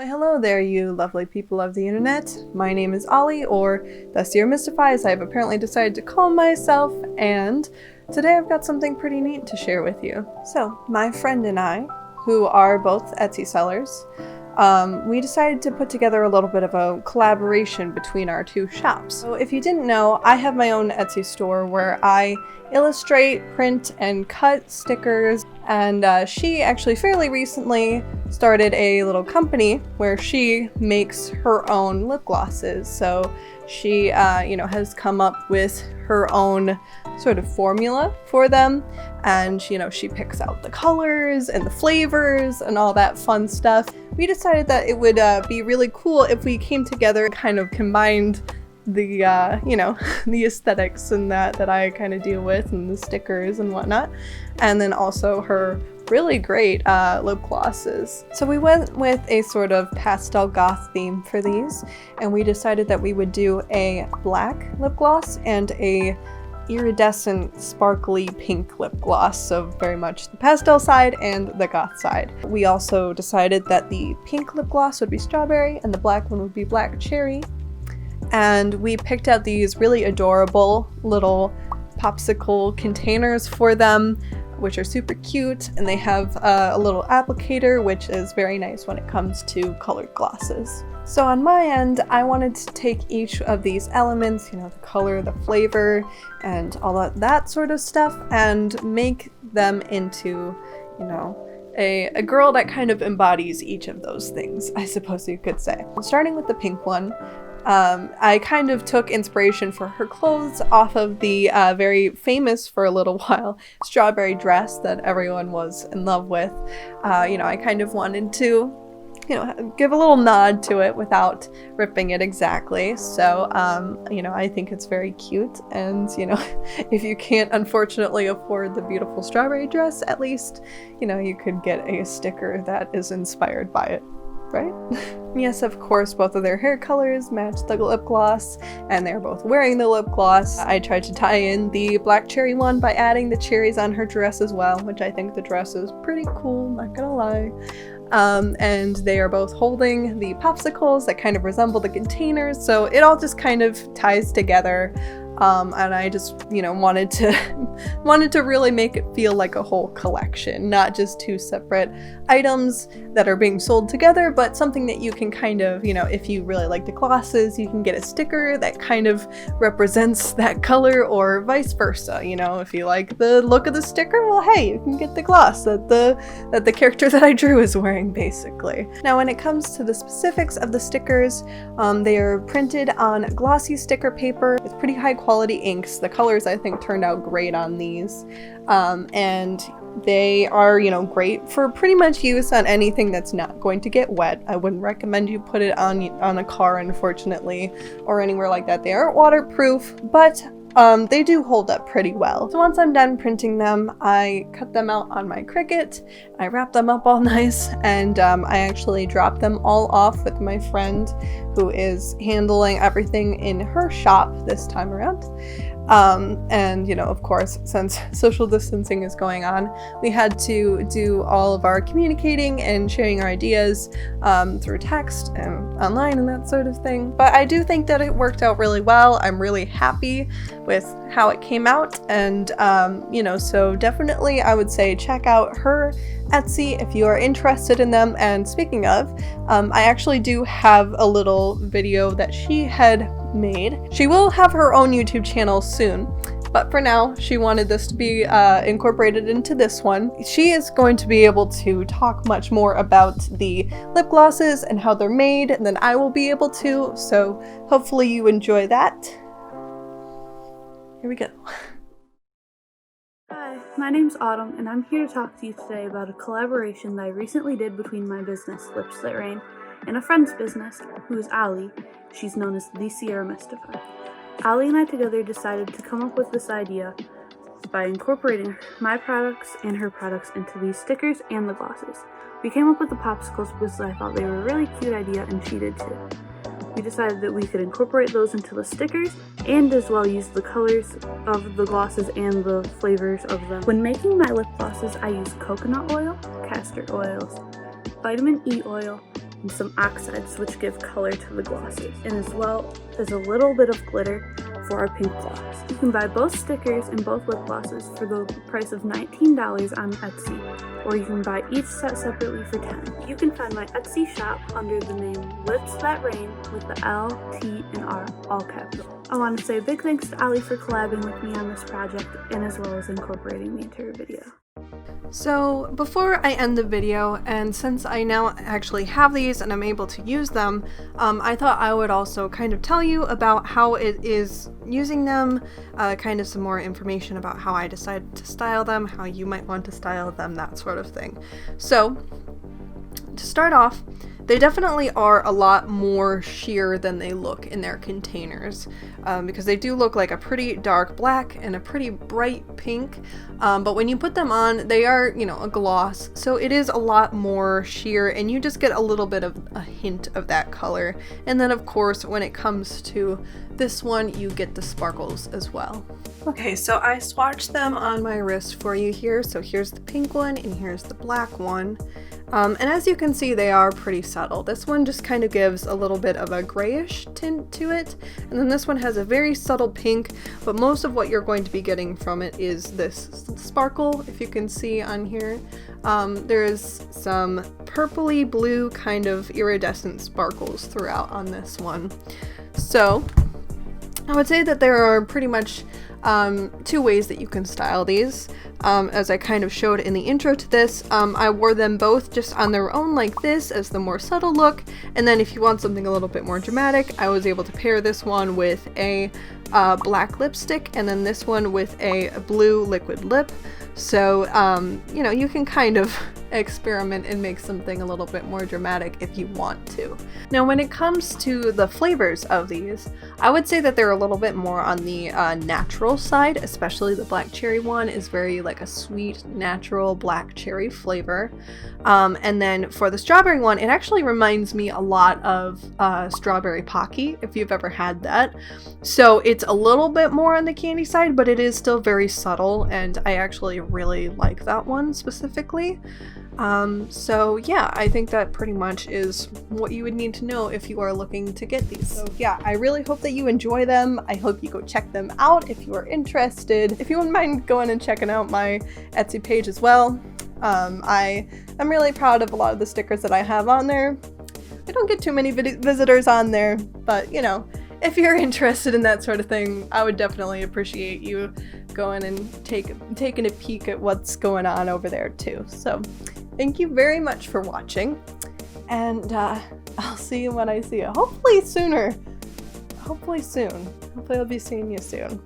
Why hello there, you lovely people of the internet. My name is Ollie, or TheSierraMistify as I have apparently decided to call myself, and today I've got something pretty neat to share with you. So, my friend and I, who are both Etsy sellers, we decided to put together a little bit of a collaboration between our two shops. So if you didn't know, I have my own Etsy store where I illustrate, print, and cut stickers, and she actually fairly recently started a little company where she makes her own lip glosses. So she, has come up with her own sort of formula for them, and she picks out the colors and the flavors and all that fun stuff. We decided that it would be really cool if we came together and kind of combined the the aesthetics and that I kind of deal with, and the stickers and whatnot, and then also her really great lip glosses. So we went with a sort of Pastel Goth theme for these, and we decided that we would do a black lip gloss and a iridescent sparkly pink lip gloss, so very much the pastel side and the goth side. We also decided that the pink lip gloss would be strawberry and the black one would be black cherry, and we picked out these really adorable little popsicle containers for them, which are super cute, and they have a little applicator, which is very nice when it comes to colored glosses. So on my end, I wanted to take each of these elements, the color, the flavor, and all of that sort of stuff, and make them into, a girl that kind of embodies each of those things, I suppose you could say. Starting with the pink one, I kind of took inspiration for her clothes off of the very famous for a little while strawberry dress that everyone was in love with. I kind of wanted to give a little nod to it without ripping it exactly. So, I think it's very cute, and, if you can't unfortunately afford the beautiful strawberry dress, at least, you could get a sticker that is inspired by it, right? Yes, of course, both of their hair colors match the lip gloss, and they're both wearing the lip gloss. I tried to tie in the black cherry one by adding the cherries on her dress as well, which I think the dress is pretty cool, not gonna lie. And they are both holding the popsicles that kind of resemble the containers, so it all just kind of ties together. And I just, wanted to really make it feel like a whole collection, not just two separate items that are being sold together, but something that you can kind of, if you really like the glosses, you can get a sticker that kind of represents that color, or vice versa. If you like the look of the sticker, well, hey, you can get the gloss that the character that I drew is wearing, basically. Now, when it comes to the specifics of the stickers, they are printed on glossy sticker paper with pretty high quality inks. The colors, I think, turned out great on these, and they are, great for pretty much use on anything that's not going to get wet. I wouldn't recommend you put it on a car, unfortunately, or anywhere like that. They aren't waterproof, but they do hold up pretty well. So once I'm done printing them, I cut them out on my Cricut, I wrap them up all nice, and I actually drop them all off with my friend who is handling everything in her shop this time around. And of course, since social distancing is going on, we had to do all of our communicating and sharing our ideas through text and online and that sort of thing. But I do think that it worked out really well. I'm really happy with how it came out, and so definitely I would say check out her Etsy if you are interested in them. And speaking of, I actually do have a little video that she had made. She will have her own YouTube channel soon, but for now she wanted this to be incorporated into this one. She is going to be able to talk much more about the lip glosses and how they're made than I will be able to, so hopefully you enjoy that. Here we go. Hi, my name's Autumn, and I'm here to talk to you today about a collaboration that I recently did between my business, LipsThatReign, and a friend's business, who is Allie. She's known as TheSierraMistify. Allie and I together decided to come up with this idea by incorporating my products and her products into these stickers and the glosses. We came up with the popsicles because I thought they were a really cute idea, and she did too. We decided that we could incorporate those into the stickers and as well use the colors of the glosses and the flavors of them. When making my lip glosses, I use coconut oil, castor oils, vitamin E oil, and some oxides which give color to the glosses, and as well as a little bit of glitter for our pink gloss. You can buy both stickers and both lip glosses for the price of $19 on Etsy, or you can buy each set separately for $10. You can find my Etsy shop under the name LipsThatReign with the L, T, and R all capital. I want to say a big thanks to Ali for collabing with me on this project and as well as incorporating me into her video. So before I end the video, and since I now actually have these and I'm able to use them, I thought I would also kind of tell you about how it is using them, kind of some more information about how I decided to style them, how you might want to style them, that sort of thing. So to start off, they definitely are a lot more sheer than they look in their containers, because they do look like a pretty dark black and a pretty bright pink, but when you put them on, they are, you know, a gloss, so it is a lot more sheer and you just get a little bit of a hint of that color. And then of course when it comes to this one, you get the sparkles as well. Okay, so I swatched them on my wrist for you here. So here's the pink one and here's the black one. And as you can see, they are pretty subtle. This one just kind of gives a little bit of a grayish tint to it, and then this one has a very subtle pink, but most of what you're going to be getting from it is this sparkle, if you can see on here. There's some purpley blue kind of iridescent sparkles throughout on this one. So I would say that there are pretty much two ways that you can style these. As I kind of showed in the intro to this, I wore them both just on their own like this as the more subtle look, and then if you want something a little bit more dramatic, I was able to pair this one with a black lipstick and then this one with a blue liquid lip. So, you know, you can kind of experiment and make something a little bit more dramatic if you want to. Now, when it comes to the flavors of these, I would say that they're a little bit more on the natural side, especially the black cherry one is very like a sweet, natural black cherry flavor. And then for the strawberry one, it actually reminds me a lot of strawberry Pocky, if you've ever had that. So it's a little bit more on the candy side, but it is still very subtle, and I actually really like that one specifically. So yeah, I think that pretty much is what you would need to know if you are looking to get these. So yeah, I really hope that you enjoy them. I hope you go check them out if you are interested. If you wouldn't mind going and checking out my Etsy page as well. I am really proud of a lot of the stickers that I have on there. I don't get too many visitors on there, but you know, if you're interested in that sort of thing, I would definitely appreciate you going and taking a peek at what's going on over there too. So thank you very much for watching, and I'll see you when I see you. Hopefully sooner. Hopefully soon. Hopefully I'll be seeing you soon.